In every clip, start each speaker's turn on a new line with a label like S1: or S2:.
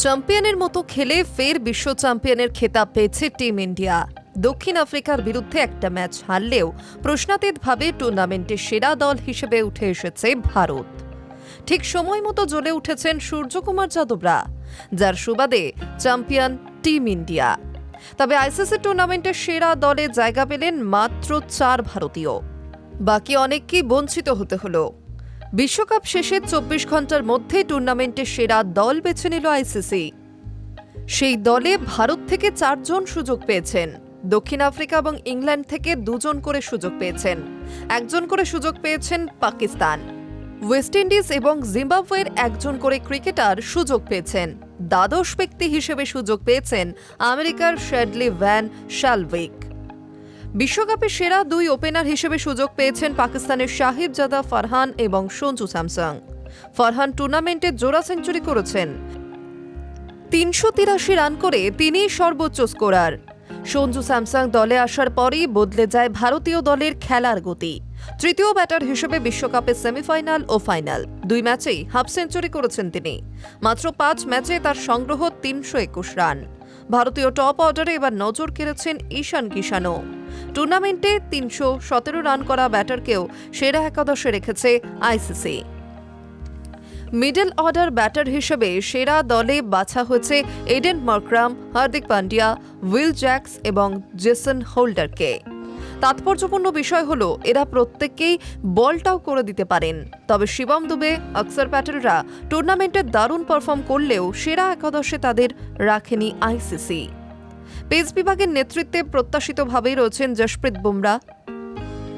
S1: চ্যাম্পিয়নের মতো খেলে ফের বিশ্ব চ্যাম্পিয়নের খেতাব পেয়েছে টিম ইন্ডিয়া। দক্ষিণ আফ্রিকার বিরুদ্ধে একটা ম্যাচ হারলেও প্রশ্নাতীতভাবে টুর্নামেন্টের সেরা দল হিসেবে উঠে এসেছে ভারত। ঠিক সময় মতো জ্বলে উঠেছেন সূর্যকুমার যাদবরা, যার সুবাদে চ্যাম্পিয়ন টিম ইন্ডিয়া। তবে আইসিসি টুর্নামেন্টের সেরা দলে জায়গা পেলেন মাত্র 4 ভারতীয়। বাকি অনেককেই বঞ্চিত হতে হলো। বিশ্বকাপ শেষে 24 ঘন্টার মধ্যে টুর্নামেন্টের সেরা দল বেছে নিল আইসিসি। সেই দলে ভারত থেকে 4 জন সুযোগ পেয়েছেন, দক্ষিণ আফ্রিকা এবং ইংল্যান্ড থেকে 2 জন করে সুযোগ পেয়েছেন, 1 জন করে সুযোগ পেয়েছেন পাকিস্তান। ওয়েস্ট ইন্ডিজ এবং জিম্বাবুয়ের 1 জন করে ক্রিকেটার সুযোগ পেয়েছেন। দ্বাদশ ব্যক্তি হিসেবে সুযোগ পেয়েছেন আমেরিকার শ্যাডলি ভ্যান শালভিক। বিশ্বকাপে সেরা 2 ওপেনার হিসেবে সুযোগ পেয়েছেন পাকিস্তানের সাহিবজাদা ফারহান এবং সঞ্জু স্যামসং। ফারহান টুর্নামেন্টে জোড়া সেঞ্চুরি করেছেন, 383 রান করে তিনিই সর্বোচ্চ স্কোরার। সঞ্জু স্যামসং দলে আসার পরই বদলে যায় ভারতীয় দলের খেলার গতি। তৃতীয় ব্যাটার হিসেবে বিশ্বকাপের সেমিফাইনাল ও ফাইনাল 2 ম্যাচেই হাফ সেঞ্চুরি করেছেন তিনি। মাত্র 5 ম্যাচে তার সংগ্রহ 321 রান। ভারতীয় টপ অর্ডারে এবার নজর কেড়েছেন ঈশান কিষানও। টুর্নামেন্টে 317 রান করা ব্যাটারকেও সেরা একাদশে রেখেছে আইসিসি। মিডল অর্ডার ব্যাটার হিসেবে সেরা দলে বাছা হয়েছে Aiden Markram, Hardik Pandya, Will Jacks এবং জেসন হোল্ডারকে। তাৎপর্যপূর্ণ বিষয় হল এরা প্রত্যেককেই বলটাও করে দিতে পারেন। তবে শিবম দুবে, অক্সর প্যাটেলরা টুর্নামেন্টে দারুণ পারফর্ম করলেও সেরা একাদশে তাদের রাখেনি আইসিসি। পেস বিভাগের নেতৃত্বে প্রত্যাশিতভাবেই রয়েছেন জশপ্রীত বুমরা।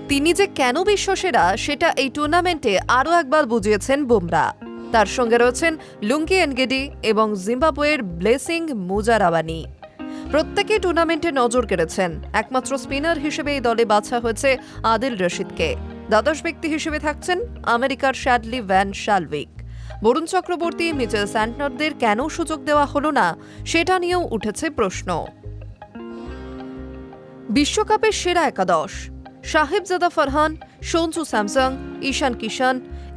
S1: তিনি যে কেন বিশ্বসেরা সেটা এই টুর্নামেন্টে আরও একবার বুঝিয়েছেন বুমরা। তার সঙ্গে রয়েছেন লুঙ্গি এনগেডি এবং জিম্বাবুয়ের ব্লেসিং মুজারাবানি। প্রত্যেকেই টুর্নামেন্টে নজর কেড়েছেন। একমাত্র স্পিনার হিসেবে এই দলে বাছা হয়েছে আদিল রশিদকে। দ্বাদশ ব্যক্তি হিসেবে থাকছেন আমেরিকার শ্যাডলি ভ্যান শালভিক। বরুণ চক্রবর্তী, মিচেল স্যান্টনারদের কেন সুযোগ দেওয়া হলো না সেটা নিয়েও উঠেছে প্রশ্ন। বিশ্বকাপের সেরা একাদশ: সাহিবজাদা ফারহান, সঞ্জু স্যামসং, ঈশান কিষান,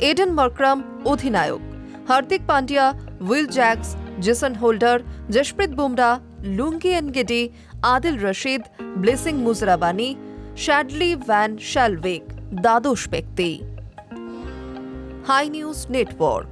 S1: এডেন মার্করাম অধিনায়ক, Hardik Pandya, Will Jacks, Jason Holder, Jasprit Bumrah, Lungi Ngidi, Adil Rashid, Blessing Muzarabani, Shadley van Schalkwyk দ্বাদশ ব্যক্তি। Hi News network.